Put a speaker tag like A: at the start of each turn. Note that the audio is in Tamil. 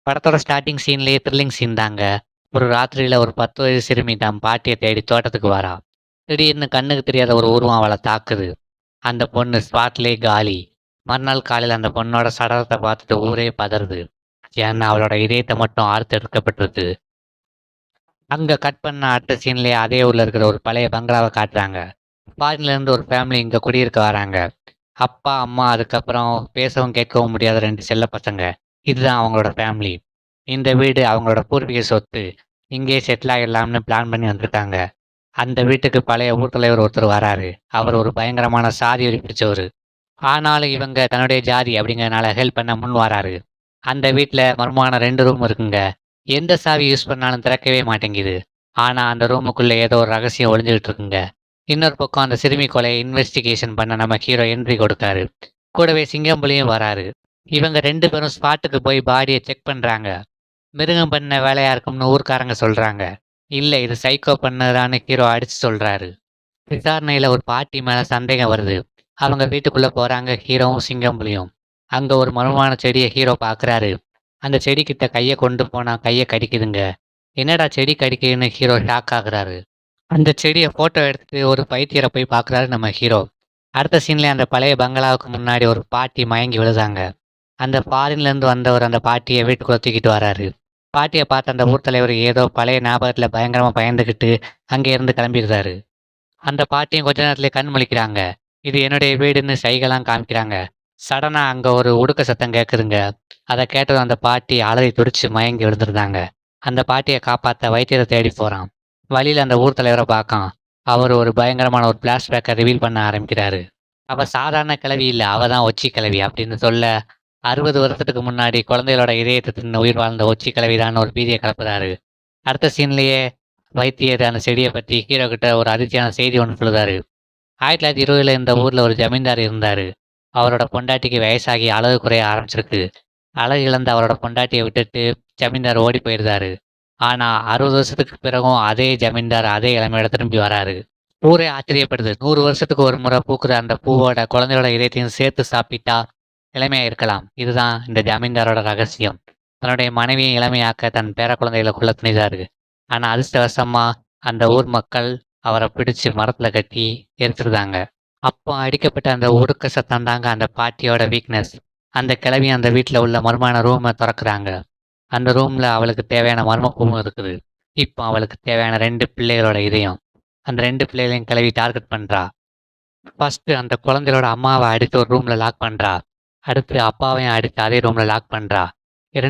A: படத்தோட ஸ்டார்ட்டிங் சீன்லயே த்ரில்லிங் சீன் தாங்க. ஒரு ராத்திரியில ஒரு 10 வயது சிறுமி தன் பாட்டிய தேடி தோட்டத்துக்கு வரா. திடீர்னு கண்ணுக்கு தெரியாத ஒரு உருவம் அவள தாக்குது. அந்த பொண்ணு ஸ்பாட்லயே காலி. மறுநாள் காலையில அந்த பொண்ணோட சடலத்த பார்த்துட்டு ஊரே பதறுது. ஏன்னா அவளோட இதயத்த மட்டும் அறுத்தெடுக்கப்பட்டிருக்கு. அங்க கட் பண்ண அடுத்த சீன்லயே அதே ஊர்ல இருக்கிற ஒரு பழைய பங்களாவ காட்டுறாங்க. ஃபாரின்ல இருந்து ஒரு ஃபேமிலி இங்க குடியிருக்க வராங்க. அப்பா, அம்மா, அதுக்கப்புறம் பேசவும் கேட்கவும் முடியாத 2 செல்ல பசங்க. இதுதான் அவங்களோட ஃபேமிலி. இந்த வீடு அவங்களோட பூர்வீக சொத்து. இங்கேயே செட்டில் ஆயிடலாம்னு பிளான் பண்ணி வந்திருக்காங்க. அந்த வீட்டுக்கு பழைய ஊர் தலைவர் ஒருத்தர் வராரு. அவர் ஒரு பயங்கரமான சாதி வெறி பிடிச்சவரு. ஆனாலும் இவங்க தன்னுடைய ஜாதி அப்படிங்கிறதுனால ஹெல்ப் பண்ண முன் வராரு. அந்த வீட்ல மர்மமான 2 ரூம் இருக்குங்க. எந்த சாவி யூஸ் பண்ணாலும் திறக்கவே மாட்டேங்குது. ஆனா அந்த ரூமுக்குள்ள ஏதோ ஒரு ரகசியம் ஒளிஞ்சுகிட்டு இருக்குங்க. இன்னொரு பக்கம் அந்த சிறுமி கொலையை இன்வெஸ்டிகேஷன் பண்ண நம்ம ஹீரோ என்ட்ரி கொடுக்காரு. கூடவே சிங்கம்புலியும் வராரு. இவங்க 2 பேரும் ஸ்பாட்டுக்கு போய் பாடியை செக் பண்றாங்க. மிருகம் பண்ண வேலையா இருக்கும்னு ஊர்க்காரங்க சொல்றாங்க. இல்ல இது சைக்கோ பண்ணதான்னு ஹீரோ அடிச்சு சொல்றாரு. விசாரணையில ஒரு பாட்டி மேல சந்தேகம் வருது. அவங்க வீட்டுக்குள்ள போறாங்க ஹீரோவும் சிங்கம்புலியும். அங்க ஒரு மர்மமான செடியை ஹீரோ பாக்குறாரு. அந்த செடி கிட்ட கைய கொண்டு போனா கைய கடிக்குதுங்க. என்னடா செடி கடிக்குதுன்னு ஹீரோ ஷாக் ஆகுறாரு. அந்த செடிய ஃபோட்டோ எடுத்துட்டு ஒரு பைத்தியர போய் பார்க்குறாரு நம்ம ஹீரோ. அடுத்த சீன்லயே அந்த பழைய பங்களாவுக்கு முன்னாடி ஒரு பாட்டி மயங்கி விழுதாங்க. அந்த ஃபாரின்லேருந்து வந்தவர் அந்த பாட்டிய வீட்டுக்குள்ள தூக்கிட்டு வராரு. பாட்டிய பார்த்த அந்த ஊர் தலைவர் ஏதோ பழைய ஞாபகத்துல பயங்கரமா பயந்துகிட்டு அங்கே இருந்து கிளம்பிடுறாரு. அந்த பாட்டியும் கொஞ்ச நேரத்திலே கண் முழிக்கிறாங்க. இது என்னுடைய வீடுன்னு சைகைலாம் காமிக்கிறாங்க. சடனா அங்க ஒரு உடுக்க சத்தம் கேட்குதுங்க. அத கேட்டதும் அந்த பாட்டி அலறி துடிச்சு மயங்கி விழுந்திருந்தாங்க. அந்த பாட்டிய காப்பாத்த வைத்தியரை தேடி போறான். வழியில அந்த ஊர் தலைவரை பார்க்கான். அவர் ஒரு பயங்கரமான ஒரு பிளாஷ்பேக்கை ரிவீல் பண்ண ஆரம்பிக்கிறாரு. அவ சாதாரண கிழவி இல்ல, அவ தான் ஒச்சி கிழவி அப்படின்னு சொல்ல 60 வருஷத்துக்கு முன்னாடி குழந்தைகளோட இதயத்தை தின்னு உயிர் வாழ்ந்த ஒச்சி கிழவிதான்னு ஒரு பீதியை கிளப்புறாரு. அடுத்த சீன்லயே வைத்தியர் அந்த செடியை பத்தி ஹீரோ கிட்ட ஒரு அதிர்ச்சியான செய்தி ஒன்று சொல்லுதாரு. 1920ல இந்த ஊர்ல ஒரு ஜமீன்தார் இருந்தாரு. அவரோட பொண்டாட்டிக்கு வயசாகி அழகு குறைய ஆரம்பிச்சிருக்கு. அழகு இழந்த அவரோட பொண்டாட்டியை விட்டுட்டு ஜமீன்தார் ஓடி போயிருந்தாரு. ஆனா 60 வருஷத்துக்கு பிறகும் அதே ஜமீன்தார் அதே இளமையோட திரும்பி வராரு. ஊரே ஆச்சரியப்படுது. 100 வருஷத்துக்கு ஒரு முறை பூக்குற அந்த பூவோட குழந்தையோட இதயத்தையும் சேர்த்து சாப்பிட்டா இளமையா இருக்கலாம். இதுதான் இந்த ஜமீன்தாரோட ரகசியம். தன்னுடைய மனைவியை இளமையாக்க தன் பேர குழந்தைகளை கொள்ள துணிந்தாரு. ஆனா அதிர்ஷ்டவசமா அந்த ஊர் மக்கள் அவரை பிடிச்சு மரத்துல கட்டி எரிச்சிருந்தாங்க. அப்போ அடிக்கப்பட்ட அந்த ஒடுக்க சத்தம் தாங்க அந்த பாட்டியோட வீக்னஸ். அந்த கிழவி அந்த வீட்டில் உள்ள மர்மமான ரூமை திறக்கிறாங்க. அந்த ரூம்ல அவளுக்கு தேவையான மர்மமும் இருக்குது. இப்போ அவளுக்கு தேவையான 2 பிள்ளைகளோட இதயம். அந்த 2 பிள்ளைகளையும் கிளவி டார்கெட் பண்றா. ஃபர்ஸ்ட் அந்த குழந்தைகளோட அம்மாவை அடித்து ஒரு ரூம்ல லாக் பண்றா. அடுத்து அப்பாவையும் அடித்து அதே ரூம்ல லாக் பண்றா. 2